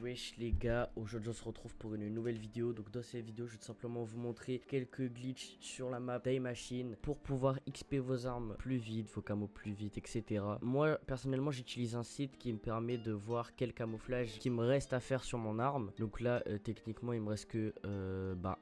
Wesh les gars, aujourd'hui on se retrouve pour une nouvelle vidéo. Donc dans cette vidéo je vais tout simplement vous montrer quelques glitches sur la map Die Machine pour pouvoir XP vos armes plus vite, vos camos plus vite, etc. Moi personnellement j'utilise un site qui me permet de voir quel camouflage qui me reste à faire sur mon arme. Donc là techniquement il me reste que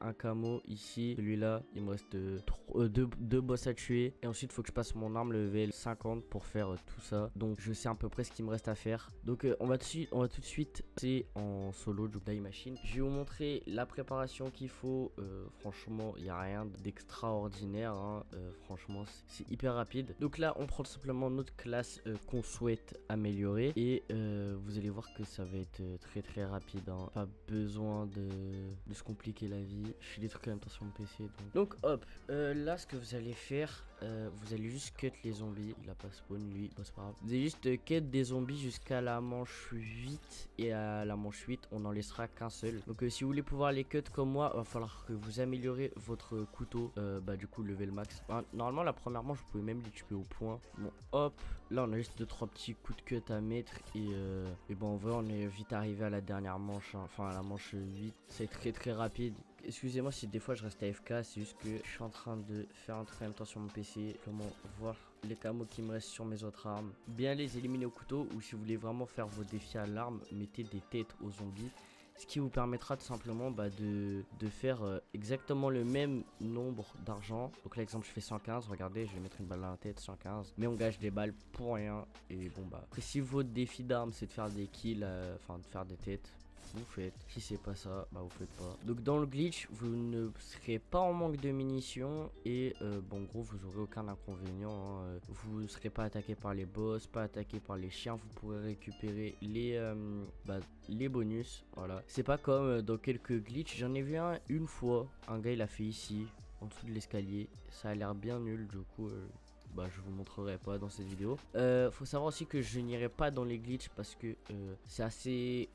un camo ici, celui-là il me reste deux boss à tuer. Et ensuite il faut que je passe mon arme level 50 pour faire tout ça. Donc je sais à peu près ce qu'il me reste à faire. Donc on va tout de suite c'est en solo du Die Machine. Je vais vous montrer la préparation qu'il faut. Franchement il n'y a rien d'extraordinaire hein. Franchement c'est hyper rapide. Donc là on prend tout simplement notre classe qu'on souhaite améliorer. Et vous allez voir que ça va être très rapide hein. Pas besoin de se compliquer la vie. Je fais des trucs en même temps sur mon PC. Donc hop, là ce que vous allez faire, vous allez juste cut les zombies. Il a pas spawn lui, bon, c'est pas grave. Vous allez juste cut des zombies jusqu'à la manche 8. Et à la manche 8 on n'en laissera qu'un seul. Donc si vous voulez pouvoir les cut comme moi, va falloir que vous améliorez votre couteau. Du coup level max. Normalement la première manche vous pouvez même les tuer au point. Bon hop, là on a juste 2-3 petits coups de cut à mettre. Et bon en vrai on est vite arrivé à la dernière manche hein. Enfin à la manche 8. C'est très rapide. Excusez-moi si des fois je reste AFK, c'est juste que je suis en train de faire un truc en même temps sur mon PC. Comment voir les camos qui me restent sur mes autres armes. Bien les éliminer au couteau, ou si vous voulez vraiment faire vos défis à l'arme, mettez des têtes aux zombies. Ce qui vous permettra tout simplement de faire exactement le même nombre d'argent. Donc là exemple je fais 115, regardez je vais mettre une balle dans la tête, 115. Mais on gâche des balles pour rien. Et bon après si votre défi d'arme c'est de faire des kills, enfin de faire des têtes, vous faites. Si c'est pas ça, vous faites pas. Donc dans le glitch, vous ne serez pas en manque de munitions. Et en gros, vous aurez aucun inconvénient hein. Vous ne serez pas attaqué par les boss, pas attaqué par les chiens. Vous pourrez récupérer les bonus. Voilà. C'est pas comme dans quelques glitches. J'en ai vu une fois. Un gars, il a fait ici, en dessous de l'escalier. Ça a l'air bien nul, du coup... je vous montrerai pas dans cette vidéo. Faut savoir aussi que je n'irai pas dans les glitches parce que c'est assez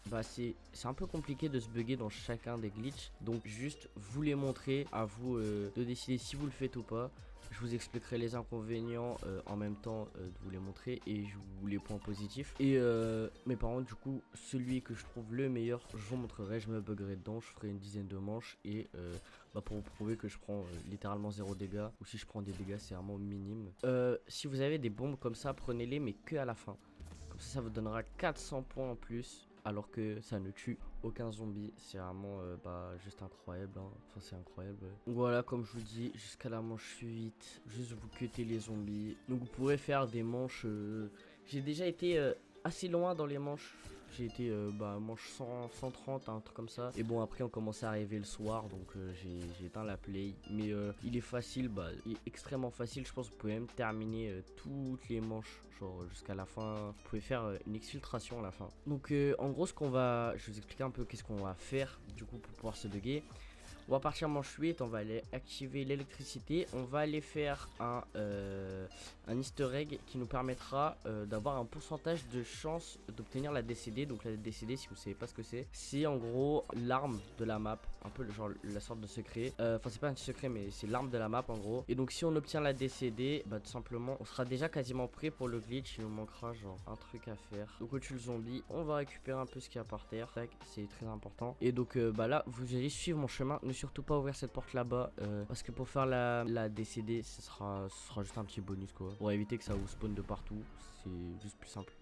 c'est un peu compliqué de se bugger dans chacun des glitches. Donc juste vous les montrer, à vous de décider si vous le faites ou pas. Je vous expliquerai les inconvénients en même temps de vous les montrer et je vous les points positifs. Et mais par contre du coup celui que je trouve le meilleur je vous montrerai, je me buggerai dedans, je ferai une dizaine de manches et pour vous prouver que je prends littéralement 0 dégâts, ou si je prends des dégâts c'est vraiment minime. Si vous avez des bombes comme ça, prenez-les mais que à la fin. Comme ça vous donnera 400 points en plus. Alors que ça ne tue aucun zombie. C'est vraiment juste incroyable hein. Enfin c'est incroyable ouais. Donc voilà comme je vous dis, jusqu'à la manche 8, juste vous cuttez les zombies. Donc vous pourrez faire des manches. J'ai déjà été assez loin dans les manches. J'ai été manche 100, 130, un truc comme ça. Et bon après on commençait à arriver le soir. Donc j'ai éteint la play. Mais il est facile, il est extrêmement facile. Je pense que vous pouvez même terminer toutes les manches. Genre jusqu'à la fin. Vous pouvez faire une exfiltration à la fin. Donc en gros je vais vous expliquer un peu qu'est-ce qu'on va faire du coup pour pouvoir se bugger. On va partir manche 8, on va aller activer l'électricité. On va aller faire un easter egg qui nous permettra d'avoir un pourcentage de chance d'obtenir la DCD. Donc la DCD, si vous savez pas ce que c'est en gros l'arme de la map. Un peu genre la sorte de secret. Enfin c'est pas un secret mais c'est l'arme de la map en gros. Et donc si on obtient la DCD, tout simplement on sera déjà quasiment prêt pour le glitch. Il nous manquera genre un truc à faire. Donc au-dessus le zombie, on va récupérer un peu ce qu'il y a par terre. C'est très important. Et donc là vous allez suivre mon chemin. Ne surtout pas ouvrir cette porte là-bas parce que pour faire la DCD ce sera juste un petit bonus quoi. Pour éviter que ça vous spawn de partout. C'est juste plus simple.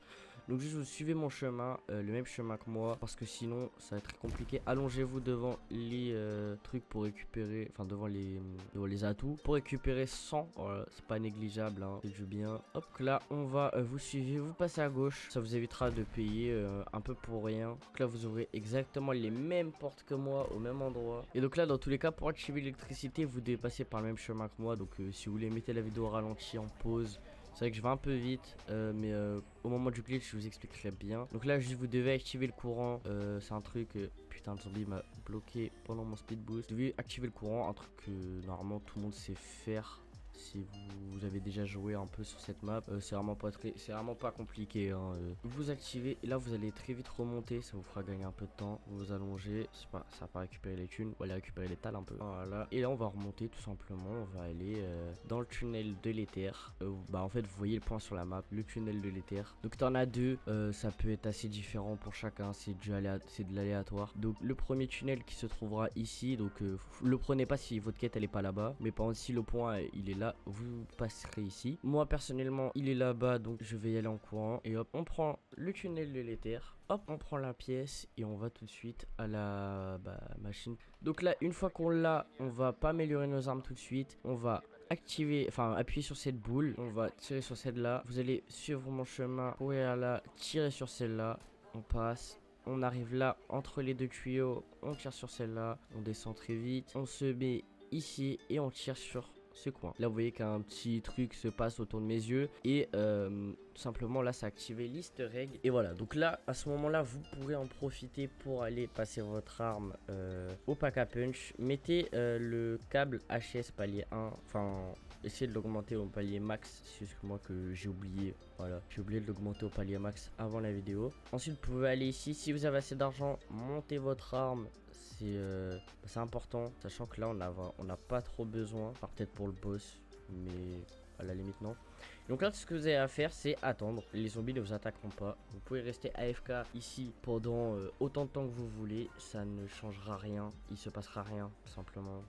Donc juste vous suivez mon chemin, le même chemin que moi, parce que sinon ça va être très compliqué. Allongez-vous devant les trucs pour récupérer, enfin devant les atouts pour récupérer 100. Voilà, c'est pas négligeable hein, c'est du bien. Hop là on va vous suivez, vous passez à gauche, ça vous évitera de payer un peu pour rien. Donc là vous ouvrez exactement les mêmes portes que moi au même endroit. Et donc là dans tous les cas pour activer l'électricité vous devez passer par le même chemin que moi. Donc si vous voulez mettez la vidéo au ralenti en pause. C'est vrai que je vais un peu vite, mais au moment du glitch, je vous expliquerai bien. Donc là, juste vous devez activer le courant. C'est un truc... putain, le zombie m'a bloqué pendant mon speed boost. Vous devez activer le courant, un truc que normalement tout le monde sait faire. si vous avez déjà joué un peu sur cette map, c'est vraiment pas compliqué, hein. Vous activez et là vous allez très vite remonter, ça vous fera gagner un peu de temps. Vous allongez, ça va pas récupérer les thunes, on va aller récupérer les tales un peu. Voilà, et là on va remonter tout simplement, on va aller dans le tunnel de l'éther. Bah en fait vous voyez le point sur la map, le tunnel de l'éther. Donc t'en as deux, ça peut être assez différent pour chacun, c'est de l'aléatoire. Donc le premier tunnel qui se trouvera ici, donc le prenez pas si votre quête elle est pas là-bas, mais par contre si le point il est là, vous passerez ici. Moi personnellement il est là-bas, donc je vais y aller en courant. Et hop, on prend le tunnel de l'éther. Hop, on prend la pièce et on va tout de suite à la machine. Donc là, une fois qu'on l'a, on va pas améliorer nos armes tout de suite. On va appuyer sur cette boule. On va tirer sur celle-là. Vous allez suivre mon chemin. Pour aller là, tirer sur celle-là. On passe. On arrive là, entre les deux tuyaux. On tire sur celle-là. On descend très vite. On se met ici et on tire sur ce coin. Là vous voyez qu'un petit truc se passe autour de mes yeux et tout simplement là ça a activé l'easter egg. Et voilà, donc là à ce moment là vous pourrez en profiter pour aller passer votre arme au pack à punch. Mettez le câble HS palier 1, enfin essayez de l'augmenter au palier max. C'est juste moi que j'ai oublié, voilà, j'ai oublié de l'augmenter au palier max avant la vidéo. Ensuite vous pouvez aller ici, si vous avez assez d'argent, montez votre arme. C'est important, sachant que là on n'a pas trop besoin, enfin, peut-être pour le boss, mais à la limite non. Donc là, ce que vous avez à faire, c'est attendre. Les zombies ne vous attaqueront pas. Vous pouvez rester AFK ici pendant autant de temps que vous voulez. Ça ne changera rien. Il se passera rien, simplement.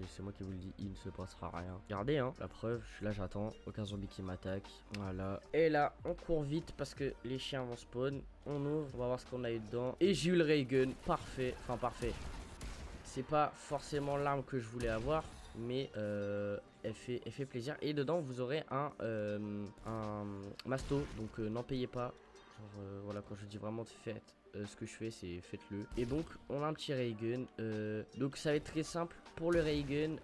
C'est moi qui vous le dis, il ne se passera rien. Regardez, hein, la preuve, je suis là, j'attends. Aucun zombie qui m'attaque. Voilà. Et là, on court vite parce que les chiens vont spawn. On ouvre, on va voir ce qu'on a eu dedans. Et j'ai eu le ray gun. Parfait. Enfin, parfait. C'est pas forcément l'arme que je voulais avoir, mais elle fait plaisir. Et dedans vous aurez un masto, donc n'en payez pas. Genre, voilà, quand je dis vraiment faites ce que je fais, c'est faites-le. Et donc on a un petit ray gun, donc ça va être très simple. Pour le ray gun,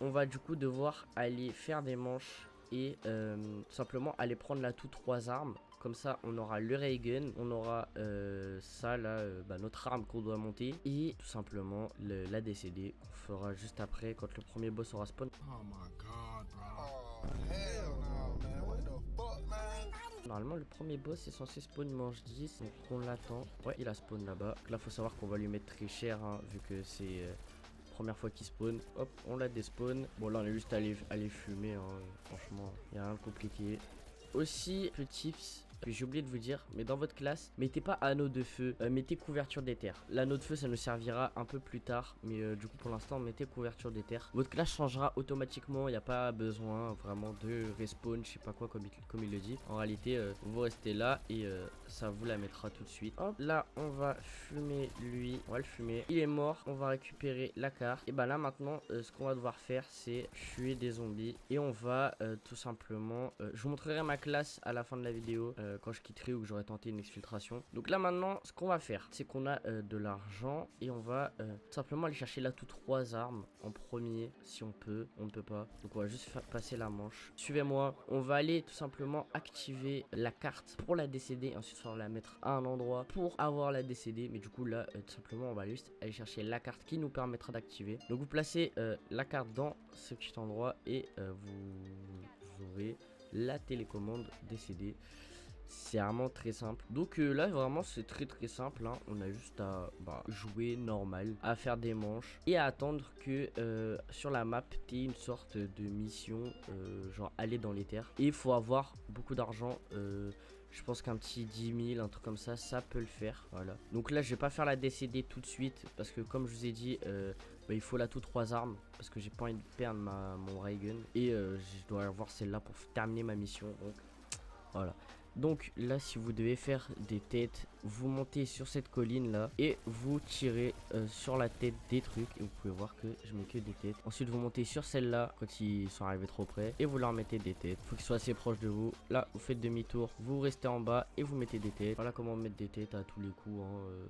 on va du coup devoir aller faire des manches et tout simplement aller prendre là toutes 3 armes. Comme ça, on aura le ray gun, on aura ça là, notre arme qu'on doit monter. Et tout simplement la DCD qu'on fera juste après quand le premier boss aura spawn. Oh my god, bro. Oh, hell no, man. What the fuck, man? Normalement, le premier boss est censé spawn manche 10, donc on l'attend. Ouais, il a spawn là-bas. Là, faut savoir qu'on va lui mettre très cher, hein, vu que c'est première fois qu'il spawn. Hop, on l'a despawn. Bon, là, on est juste allé fumer, hein, franchement, il n'y a rien de compliqué. Aussi, petit tips que j'ai oublié de vous dire, mais dans votre classe, mettez pas anneau de feu, mettez couverture d'éther. L'anneau de feu, ça nous servira un peu plus tard, mais du coup pour l'instant, mettez couverture d'éther. Votre classe changera automatiquement, il n'y a pas besoin vraiment de respawn, je sais pas quoi comme il le dit. En réalité, vous restez là et ça vous la mettra tout de suite. Hop, là on va fumer lui, on va le fumer. Il est mort, on va récupérer la carte. Et bah là maintenant, ce qu'on va devoir faire, c'est tuer des zombies et on va tout simplement, je vous montrerai ma classe à la fin de la vidéo. Quand je quitterai ou que j'aurai tenté une exfiltration. Donc là maintenant ce qu'on va faire, c'est qu'on a de l'argent et on va tout simplement aller chercher là toutes 3 armes en premier si on peut. On ne peut pas, donc on va juste faire passer la manche. Suivez-moi, on va aller tout simplement activer la carte pour la décéder. Ensuite on va la mettre à un endroit pour avoir la décédée. Mais du coup là tout simplement on va juste aller chercher la carte qui nous permettra d'activer. Donc vous placez la carte dans ce petit endroit et vous aurez la télécommande décédée. C'est vraiment très simple. Donc là vraiment c'est très simple, hein. On a juste à jouer normal, à faire des manches et à attendre que sur la map t'aies une sorte de mission, genre aller dans les terres. Et il faut avoir beaucoup d'argent, je pense qu'un petit 10 000, un truc comme ça, ça peut le faire. Voilà. Donc là je vais pas faire la DCD tout de suite parce que comme je vous ai dit, il faut là toutes 3 armes parce que j'ai pas envie de perdre mon ray gun. Et je dois avoir celle-là pour terminer ma mission. Donc voilà. Donc là si vous devez faire des têtes, vous montez sur cette colline là et vous tirez sur la tête des trucs. Et vous pouvez voir que je mets que des têtes. Ensuite vous montez sur celle-là quand ils sont arrivés trop près et vous leur mettez des têtes. Faut qu'ils soient assez proches de vous. Là vous faites demi-tour, vous restez en bas et vous mettez des têtes. Voilà comment mettre des têtes à tous les coups, hein.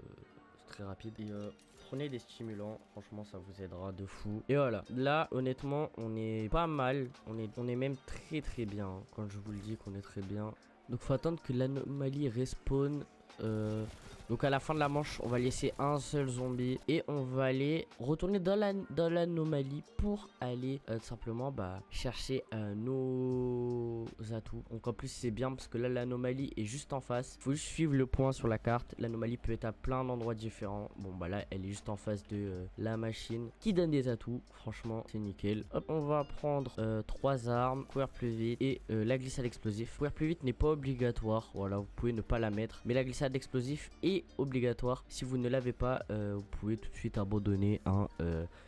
C'est très rapide. Et prenez des stimulants, franchement ça vous aidera de fou. Et voilà, là honnêtement on est pas mal, on est même très bien, hein. Quand je vous le dis qu'on est très bien. Donc faut attendre que l'anomalie respawn Donc à la fin de la manche, on va laisser un seul zombie et on va aller retourner dans l'anomalie pour aller simplement chercher nos atouts. Donc en plus c'est bien parce que là l'anomalie est juste en face. Faut juste suivre le point sur la carte. L'anomalie peut être à plein d'endroits différents. Bon bah là elle est juste en face de la machine qui donne des atouts. Franchement c'est nickel. Hop, on va prendre 3 armes, courir plus vite et la glissade explosif. Courir plus vite n'est pas obligatoire. Voilà, vous pouvez ne pas la mettre. Mais la glissade explosif est obligatoire. Si vous ne l'avez pas, vous pouvez tout de suite abandonner.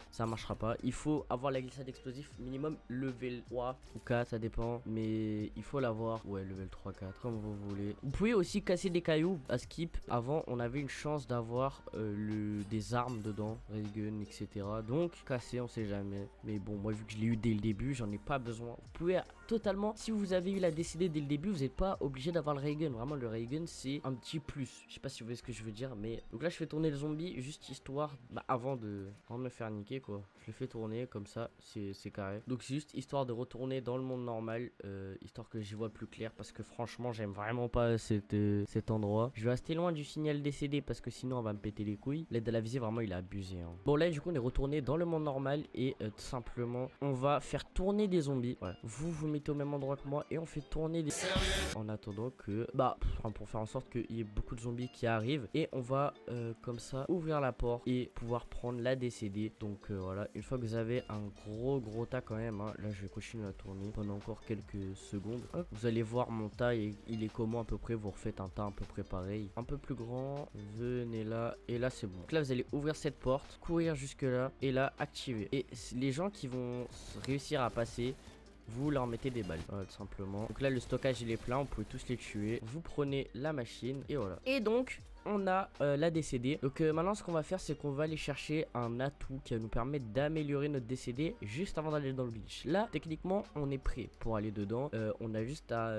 Ça marchera pas. Il faut avoir la glissade explosif minimum level 3 ou 4, ça dépend. Mais il faut l'avoir. Ouais, level 3, 4, comme vous voulez. Vous pouvez aussi casser des cailloux à skip. Avant, on avait une chance d'avoir des armes dedans, ray gun, etc. Donc, casser, on sait jamais. Mais bon, moi, vu que je l'ai eu dès le début, j'en ai pas besoin. Vous pouvez totalement, si vous avez eu la décidée dès le début, vous n'êtes pas obligé d'avoir le ray gun. Vraiment, le ray gun, c'est un petit plus. Je sais pas si vous voyez ce que je veux dire, mais donc là, je fais tourner le zombie juste histoire, avant de me faire niquer, quoi. Je le fais tourner comme ça, c'est carré. Donc c'est juste histoire de retourner dans le monde normal, histoire que j'y vois plus clair, parce que franchement, j'aime vraiment pas cet endroit. Je vais rester loin du signal décédé parce que sinon, on va me péter les couilles. L'aide à la visée, vraiment, il a abusé. Bon, là, du coup, on est retourné dans le monde normal et tout simplement, on va faire tourner des zombies. Ouais. Vous mettez au même endroit que moi et on fait tourner des... En attendant que... pour faire en sorte qu'il y ait beaucoup de zombies qui arrivent. Et on va, comme ça, ouvrir la porte et pouvoir prendre la décédée. Donc, voilà. Une fois que vous avez un gros tas quand même, là, je vais continuer à tourner pendant encore quelques secondes. Hop, vous allez voir mon tas, il est comment à peu près. Vous refaites un tas à peu près pareil. Un peu plus grand. Venez là. Et là, c'est bon. Donc là, vous allez ouvrir cette porte, courir jusque là. Et là, activer. Et les gens qui vont réussir à passer... vous leur mettez des balles, voilà, tout simplement. Donc là, le stockage, il est plein, on peut tous les tuer. Vous prenez la machine, et voilà. Et donc, on a la décédée. Donc maintenant, ce qu'on va faire, c'est qu'on va aller chercher un atout qui va nous permettre d'améliorer notre décédée juste avant d'aller dans le glitch. Là, techniquement, on est prêt pour aller dedans. On a juste à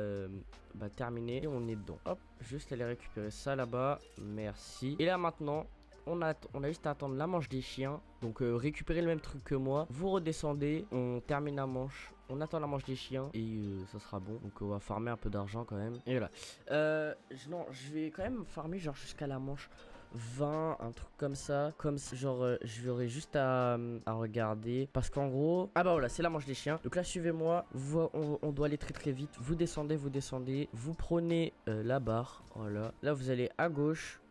terminer et on est dedans. Hop, juste aller récupérer ça là-bas. Merci. Et là, maintenant... On a juste à attendre la manche des chiens. Donc récupérez le même truc que moi. Vous redescendez. On termine la manche. On attend la manche des chiens. Et ça sera bon. Donc on va farmer un peu d'argent quand même. Et voilà. Non, je vais quand même farmer genre jusqu'à la manche 20, un truc comme ça. Comme genre j'aurais juste à regarder. Parce qu'en gros... Ah bah voilà, c'est la manche des chiens. Donc là, suivez-moi. On doit aller très vite. Vous descendez. Vous prenez la barre. Voilà. Là, vous allez à gauche.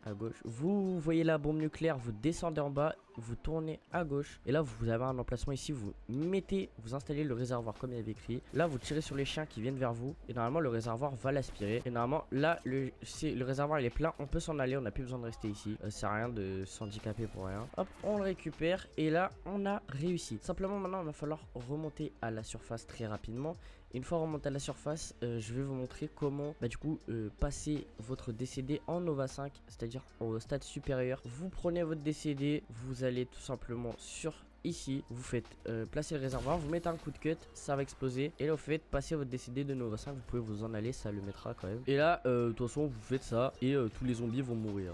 Vous voyez la bombe nucléaire, vous descendez en bas, vous tournez à gauche et là vous avez un emplacement ici, vous installez le réservoir comme il y avait écrit. Là vous tirez sur les chiens qui viennent vers vous et normalement le réservoir va l'aspirer. Et normalement là le réservoir il est plein, on peut s'en aller, on n'a plus besoin de rester ici. Ça sert à rien de s'handicaper pour rien. Hop, on le récupère et là on a réussi. Simplement maintenant il va falloir remonter à la surface très rapidement. Une fois remonté à la surface, je vais vous montrer comment passer votre décédé en Nova 5, c'est-à-dire au stade supérieur. Vous prenez votre décédé, vous allez tout simplement sur ici, vous faites placer le réservoir, vous mettez un coup de cut, ça va exploser. Et là vous faites passer votre décédé de Nova 5, vous pouvez vous en aller, ça le mettra quand même. Et là, de toute façon, vous faites ça et tous les zombies vont mourir.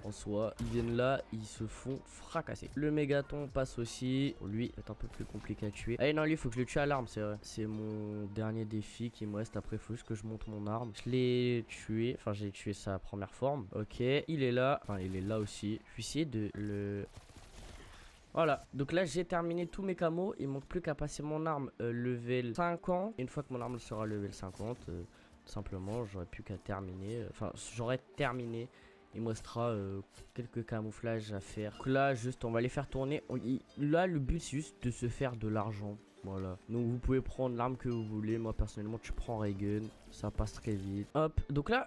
En soi, ils viennent là, ils se font fracasser. Le mégaton passe aussi. Lui, est un peu plus compliqué à tuer. Allez, non, lui, il faut que je le tue à l'arme, c'est vrai. C'est mon dernier défi qui me reste. Après, il faut juste que je monte mon arme. Je l'ai tué, enfin, j'ai tué sa première forme. Ok, il est là. Enfin, il est là aussi. Je vais essayer de le... Voilà, donc là j'ai terminé tous mes camos. Il manque plus qu'à passer mon arme level 50. Une fois que mon arme sera level 50, tout simplement, j'aurai plus qu'à terminer. Enfin, j'aurai terminé. Il me restera quelques camouflages à faire. Donc là, juste, on va les faire tourner. Là, le but, c'est juste de se faire de l'argent. Voilà. Donc, vous pouvez prendre l'arme que vous voulez. Moi, personnellement, je prends ray gun. Ça passe très vite. Hop. Donc là,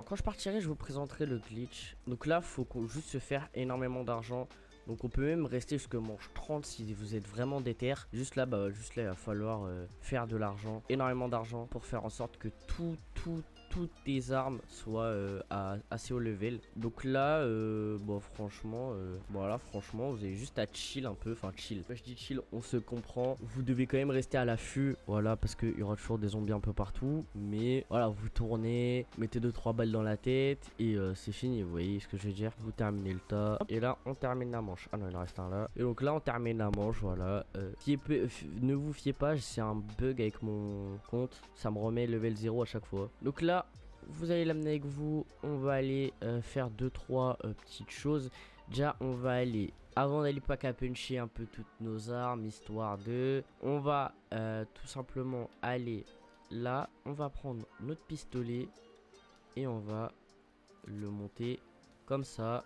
quand je partirai, je vous présenterai le glitch. Donc là, faut juste se faire énormément d'argent. Donc on peut même rester jusqu'à manche 30 si vous êtes vraiment déter. Juste là, il va falloir faire de l'argent, énormément d'argent pour faire en sorte que toutes tes armes soient assez haut level. Donc là, franchement, franchement, vous avez juste à chill un peu. Enfin, chill. Quand je dis chill, on se comprend. Vous devez quand même rester à l'affût. Voilà, parce qu'il y aura toujours des zombies un peu partout. Mais voilà, vous tournez, mettez 2-3 balles dans la tête et c'est fini. Vous voyez ce que je veux dire? Vous terminez le tas. Et là, on termine la manche. Ah non, il en reste un là. Et donc là, on termine la manche. Voilà. Ne vous fiez pas, c'est un bug avec mon compte. Ça me remet level 0 à chaque fois. Donc là, vous allez l'amener avec vous. On va aller faire 2-3 petites choses. Déjà, on va aller, avant d'aller pack à puncher un peu toutes nos armes, histoire de... On va tout simplement aller là. On va prendre notre pistolet et on va le monter comme ça.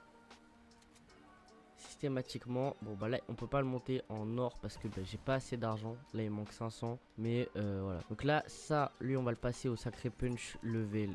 Systématiquement, bon bah là on peut pas le monter en or parce que bah, j'ai pas assez d'argent. Là il manque 500, mais voilà. Donc là ça, lui on va le passer au sacré punch level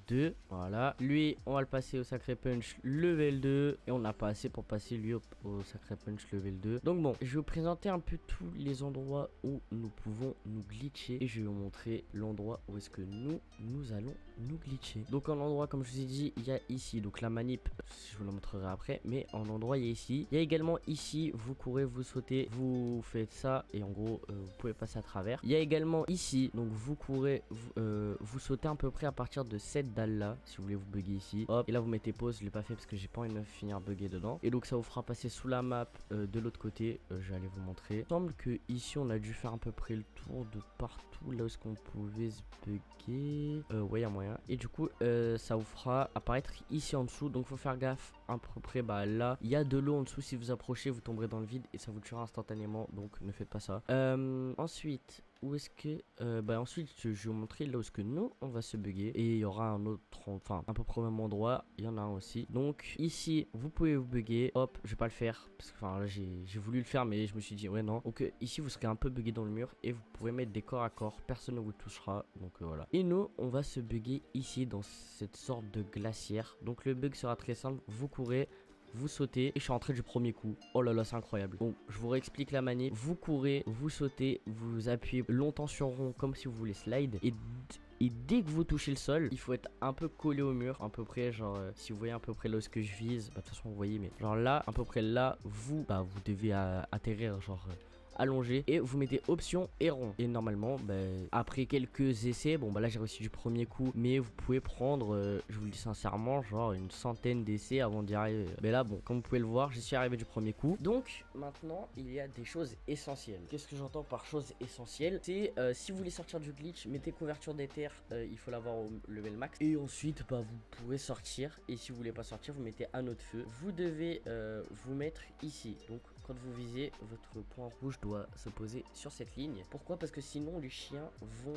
2, voilà. Lui on va le passer au sacré punch level 2 et on n'a pas assez pour passer lui au sacré punch level 2. Donc bon, je vais vous présenter un peu tous les endroits où nous pouvons nous glitcher et je vais vous montrer l'endroit où est-ce que nous allons nous glitcher. Donc en endroit, comme je vous ai dit, il y a ici, donc la manip, je vous la montrerai après, mais en endroit il y a ici. Il y a également ici, vous courez, vous sautez, vous faites ça et en gros vous pouvez passer à travers. Il y a également ici, donc vous courez, vous sautez à peu près à partir de cette dalle là, si vous voulez vous bugger ici. Hop, et là vous mettez pause, je l'ai pas fait parce que j'ai pas envie de me finir bugger dedans. Et donc ça vous fera passer sous la map de l'autre côté, je vais aller vous montrer. Il semble que ici on a dû faire à peu près le tour de partout là où est-ce qu'on pouvait se bugger. Ouais, il y a moyen. Et du coup ça vous fera apparaître ici en dessous, donc faut faire gaffe à peu près. Bah là il y a de l'eau en dessous, si vous approchez vous tomberez dans le vide et ça vous tuera instantanément, donc ne faites pas ça. Ensuite où est-ce que ensuite je vais vous montrer là où est-ce que nous on va se bugger et il y aura un autre, enfin à peu près au même endroit, il y en a un aussi. Donc ici vous pouvez vous bugger. Hop, je vais pas le faire parce que enfin là j'ai voulu le faire mais je me suis dit ouais non. Donc ici vous serez un peu bugué dans le mur et vous pouvez mettre des corps à corps, personne ne vous touchera, donc voilà. Et nous on va se bugger ici dans cette sorte de glacière. Donc le bug sera très simple, vous courez, vous sautez et je suis rentré du premier coup. Oh là là, c'est incroyable. Bon, je vous réexplique la manip. Vous courez, vous sautez, vous appuyez longtemps sur rond comme si vous voulez slide et dès que vous touchez le sol, il faut être un peu collé au mur, à peu près genre si vous voyez à peu près là où ce que je vise, bah de toute façon vous voyez, mais genre là, à peu près là, vous devez atterrir genre allongé et vous mettez option et rond. Et normalement après quelques essais, bon bah là j'ai réussi du premier coup, mais vous pouvez prendre je vous le dis sincèrement genre une centaine d'essais avant d'y arriver. Mais là bon, comme vous pouvez le voir, j'y suis arrivé du premier coup. Donc maintenant il y a des choses essentielles. Qu'est-ce que j'entends par choses essentielles? C'est si vous voulez sortir du glitch, mettez couverture d'éther, il faut l'avoir au level max et ensuite bah vous pourrez sortir. Et si vous voulez pas sortir, vous mettez un autre feu. Vous devez vous mettre ici, donc quand vous visez, votre point rouge doit se poser sur cette ligne. Pourquoi? Parce que sinon les chiens vont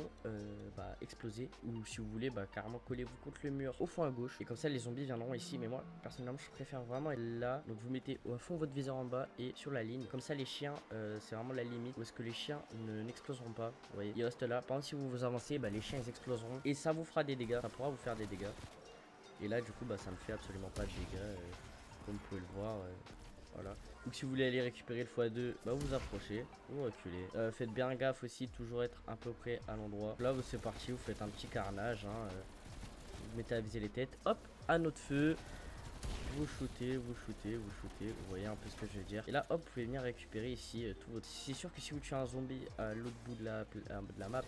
exploser, ou si vous voulez carrément collez-vous contre le mur au fond à gauche et comme ça les zombies viendront ici. Mais moi personnellement je préfère vraiment être là, donc vous mettez au fond votre viseur en bas et sur la ligne, comme ça les chiens c'est vraiment la limite où est-ce que les chiens n'exploseront pas. Vous voyez, ils restent là. Par contre si vous vous avancez, les chiens ils exploseront et ça vous fera des dégâts, ça pourra vous faire des dégâts. Et là du coup ça ne fait absolument pas de dégâts comme vous pouvez le voir. Voilà. Donc si vous voulez aller récupérer le x2, vous approchez, vous reculez. Faites bien gaffe aussi, toujours être à peu près à l'endroit. Là c'est parti, vous faites un petit carnage, vous mettez à viser les têtes, hop, à notre feu. Vous shootez, vous shootez, vous shootez, vous voyez un peu ce que je veux dire. Et là hop, vous pouvez venir récupérer ici tout votre... C'est sûr que si vous tuez un zombie à l'autre bout de la map,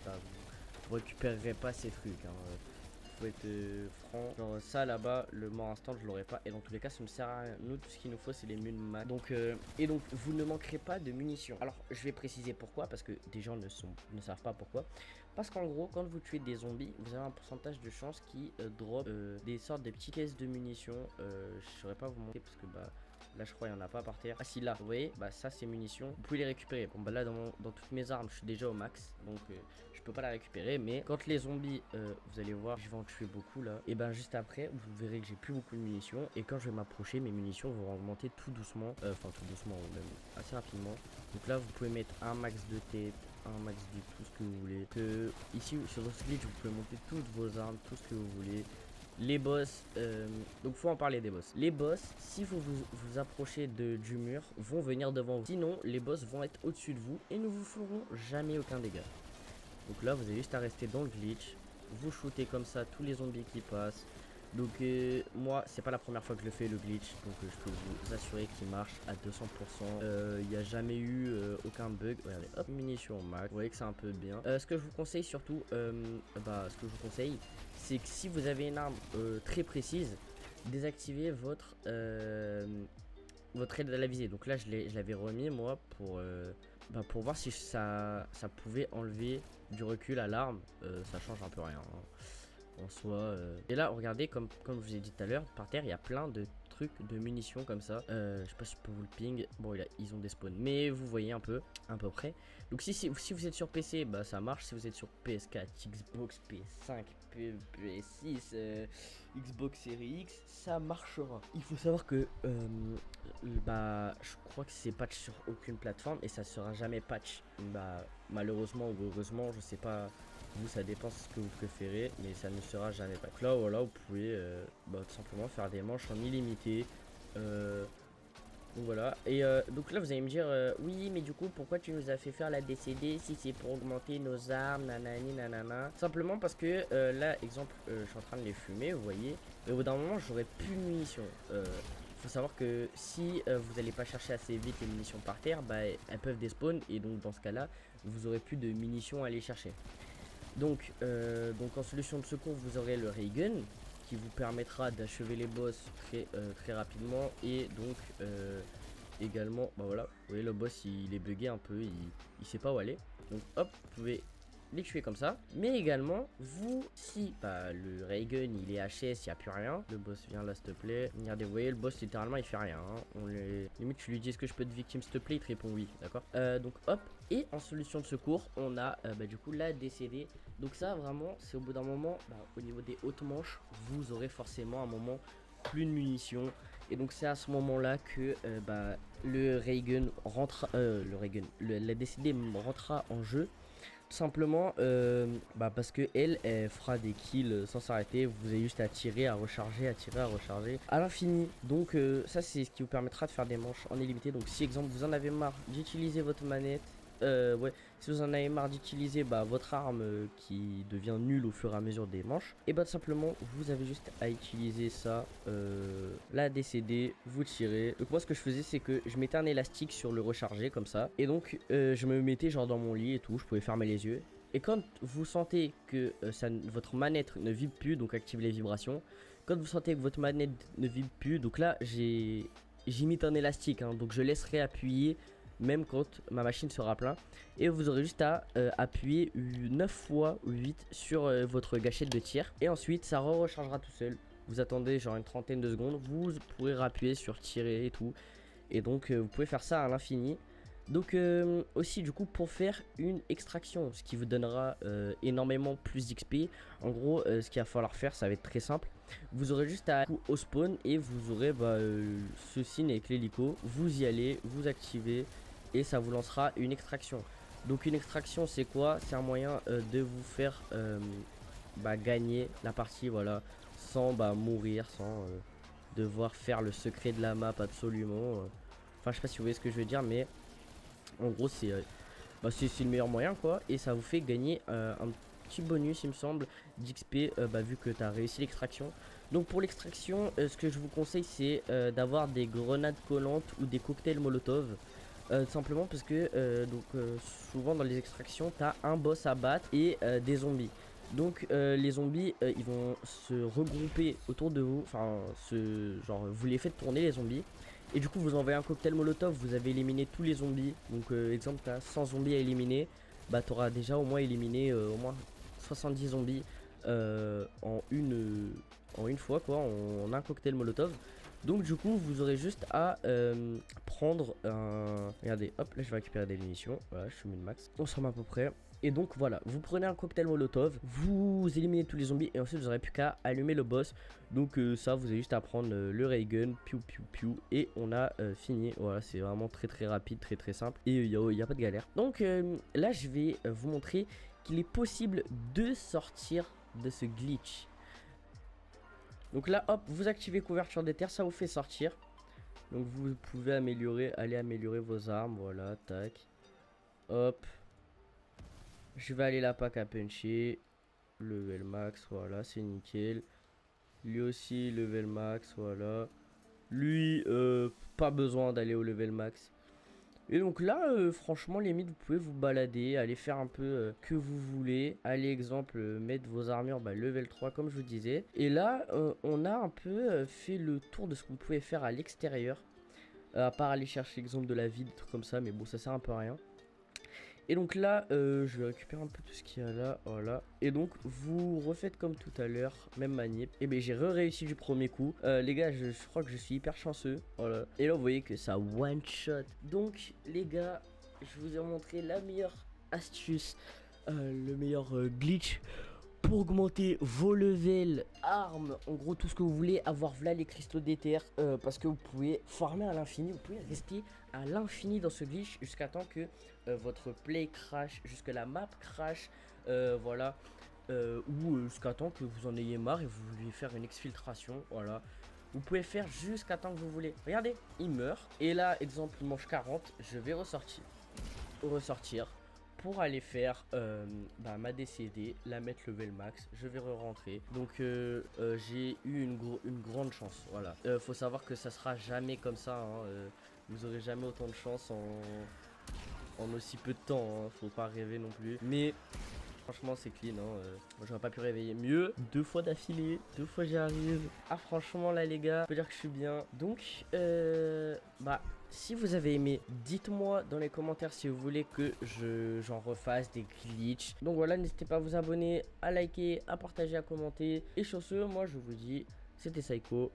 vous récupérerez pas ces trucs, faut être franc. Genre ça là-bas, le mort instant, je l'aurais pas. Et dans tous les cas, ça ne sert à rien. Nous, tout ce qu'il nous faut, c'est les mun max. Donc, et donc, vous ne manquerez pas de munitions. Alors, je vais préciser pourquoi, parce que des gens ne savent pas pourquoi. Parce qu'en gros, quand vous tuez des zombies, vous avez un pourcentage de chance qui drop des sortes de petites caisses de munitions. Je saurais pas vous montrer parce que là je crois il n'y en a pas par terre. Ah si, là vous voyez, ça c'est munitions, vous pouvez les récupérer. Bon là dans toutes mes armes je suis déjà au max, donc je peux pas la récupérer. Mais quand les zombies vous allez voir, je vais en tuer beaucoup là, et juste après vous verrez que j'ai plus beaucoup de munitions. Et quand je vais m'approcher, mes munitions vont augmenter tout doucement, enfin tout doucement ou même assez rapidement. Donc là vous pouvez mettre un max de tête, un max de tout ce que vous voulez. Ici sur ce glitch vous pouvez monter toutes vos armes, tout ce que vous voulez. Les boss, donc faut en parler des boss. Les boss, si vous approchez du mur, vont venir devant vous. Sinon, les boss vont être au-dessus de vous et ne vous feront jamais aucun dégât. Donc là, vous avez juste à rester dans le glitch. Vous shootez comme ça tous les zombies qui passent. Donc moi, c'est pas la première fois que je le fais le glitch. Donc je peux vous assurer qu'il marche à 200%. Il n'y a jamais eu aucun bug. Regardez, hop, munitions au max. Vous voyez que c'est un peu bien. Ce que je vous conseille surtout, c'est que si vous avez une arme très précise, désactivez votre aide à la visée. Donc là je l'avais remis moi pour voir si ça pouvait enlever du recul à l'arme. Ça change un peu rien, hein. en soi. Et là, regardez, comme je vous ai dit tout à l'heure, par terre, il y a plein de trucs de munitions comme ça. Je sais pas si je peux vous le ping. Bon, ils ont des spawns, mais vous voyez un peu, à peu près. Donc si vous êtes sur PC, bah ça marche. Si vous êtes sur PS4, Xbox, PS5, PS6, Xbox Series X, ça marchera. Il faut savoir que bah je crois que c'est patch sur aucune plateforme et ça sera jamais patch. Bah malheureusement ou heureusement, je sais pas. Vous, ça dépend de ce que vous préférez, mais ça ne sera jamais patch. Donc là, voilà, vous pouvez bah, tout simplement faire des manches en illimité. Donc voilà, et donc là vous allez me dire oui mais du coup pourquoi tu nous as fait faire la DCD si c'est pour augmenter nos armes, nanani nanana. Simplement parce que là exemple je suis en train de les fumer, vous voyez, mais au bout d'un moment j'aurai plus de munitions. Faut savoir que si vous n'allez pas chercher assez vite les munitions par terre, bah elles peuvent despawn et donc dans ce cas là vous aurez plus de munitions à aller chercher. Donc en solution de secours vous aurez le ray gun qui vous permettra d'achever les boss très rapidement et donc également bah voilà, vous voyez le boss il est bugué un peu, il sait pas où aller, donc hop vous pouvez les tuer comme ça. Mais également vous, si bah, le ray gun il est HS, il n'y a plus rien, le boss vient là s'il te plaît, regardez vous voyez le boss littéralement il fait rien hein. Limite tu lui dis est-ce que je peux te victime s'il te plaît, il te répond oui, d'accord. Donc hop, et en solution de secours on a bah, du coup la DCD. Donc ça vraiment c'est au bout d'un moment bah, au niveau des hautes manches vous aurez forcément un moment plus de munitions et donc c'est à ce moment là que bah, le ray gun rentre, la DCD rentrera en jeu. Tout simplement bah parce que elle fera des kills sans s'arrêter. Vous avez juste à tirer, à recharger, à tirer, à recharger à l'infini. Donc ça c'est ce qui vous permettra de faire des manches en illimité. Donc si exemple vous en avez marre d'utiliser votre manette, ouais, si vous en avez marre d'utiliser bah, votre arme qui devient nulle au fur et à mesure des manches, et bah tout simplement vous avez juste à utiliser ça, la DCD, vous tirez. Donc moi ce que je faisais c'est que je mettais un élastique sur le recharger comme ça, et donc je me mettais genre dans mon lit et tout, je pouvais fermer les yeux. Et quand vous sentez que votre manette ne vibre plus, donc activez les vibrations. Quand vous sentez que votre manette ne vibre plus, donc là j'imite un élastique, hein, donc je laisserai appuyer même quand ma machine sera plein, et vous aurez juste à appuyer 9 fois ou 8 sur votre gâchette de tir et ensuite ça rechargera tout seul. Vous attendez genre une trentaine de secondes, vous pourrez rappuyer sur tirer et tout, et donc vous pouvez faire ça à l'infini. Donc aussi du coup pour faire une extraction, ce qui vous donnera énormément plus d'XP. En gros ce qu'il va falloir faire, ça va être très simple. Vous aurez juste à aller au spawn et vous aurez bah, ce signe avec l'hélico. Vous y allez, vous activez et ça vous lancera une extraction. Donc une extraction c'est quoi? C'est un moyen de vous faire bah, gagner la partie, voilà, sans bah, mourir, sans devoir faire le secret de la map absolument. Enfin je sais pas si vous voyez ce que je veux dire, mais en gros c'est bah, le meilleur moyen quoi. Et ça vous fait gagner un petit bonus il me semble d'XP bah, vu que tu as réussi l'extraction. Donc pour l'extraction ce que je vous conseille c'est d'avoir des grenades collantes ou des cocktails molotov. Simplement parce que souvent dans les extractions tu as un boss à battre et des zombies. Donc les zombies ils vont se regrouper autour de vous, enfin genre vous les faites tourner les zombies. Et du coup vous envoyez un cocktail molotov, vous avez éliminé tous les zombies. Donc exemple tu as 100 zombies à éliminer, bah tu auras déjà au moins éliminé au moins 70 zombies en une fois quoi, en un cocktail molotov. Donc du coup vous aurez juste à prendre un... Regardez, hop, là je vais récupérer des munitions. Voilà, je suis mis le max. On s'en met à peu près. Et donc voilà, vous prenez un cocktail molotov, vous éliminez tous les zombies et ensuite vous n'aurez plus qu'à allumer le boss. Donc ça vous avez juste à prendre le ray gun, piou piou piou, et on a fini. Voilà, c'est vraiment très rapide, très simple et il n'y a pas de galère. Donc là je vais vous montrer qu'il est possible de sortir de ce glitch. Donc là hop, vous activez couverture des terres, ça vous fait sortir. Donc vous pouvez aller améliorer vos armes, voilà, tac. Hop. Je vais aller la pack à puncher. Level max, voilà, c'est nickel. Lui aussi, level max, voilà. Lui, pas besoin d'aller au level max. Et donc là, franchement, limite, vous pouvez vous balader, aller faire un peu que vous voulez. Allez, exemple, mettre vos armures bah, level 3, comme je vous disais. Et là, on a un peu fait le tour de ce que vous pouvez faire à l'extérieur. À part aller chercher l'exemple de la vie, des trucs comme ça, mais bon, ça sert un peu à rien. Et donc là, je vais récupérer un peu tout ce qu'il y a là, voilà. Et donc, vous refaites comme tout à l'heure, même manip. Et bien, j'ai réussi du premier coup. Les gars, je crois que je suis hyper chanceux, voilà. Et là, vous voyez que ça one shot. Donc, les gars, je vous ai montré la meilleure astuce, le meilleur glitch pour augmenter vos levels, armes, en gros tout ce que vous voulez, avoir là les cristaux d'éther, parce que vous pouvez farmer à l'infini, vous pouvez rester à l'infini dans ce glitch jusqu'à temps que votre play crash, jusque la map crash, voilà, ou jusqu'à temps que vous en ayez marre et vous vouliez faire une exfiltration, voilà. Vous pouvez faire jusqu'à temps que vous voulez. Regardez, il meurt. Et là, exemple, il mange 40. Je vais ressortir pour aller faire ma DCD, la mettre level max. Je vais re-rentrer. Donc j'ai eu une grande chance. Voilà. Faut savoir que ça sera jamais comme ça. Hein, vous aurez jamais autant de chance en aussi peu de temps. Hein, faut pas rêver non plus. Mais franchement, c'est clean. Hein. Moi, j'aurais pas pu réveiller mieux. 2 fois d'affilée. 2 fois j'y arrive. Ah, franchement, là, les gars, je peux dire que je suis bien. Donc, si vous avez aimé, dites-moi dans les commentaires si vous voulez que j'en refasse des glitches. Donc voilà, n'hésitez pas à vous abonner, à liker, à partager, à commenter. Et sur ce, moi, je vous dis, c'était Saiko.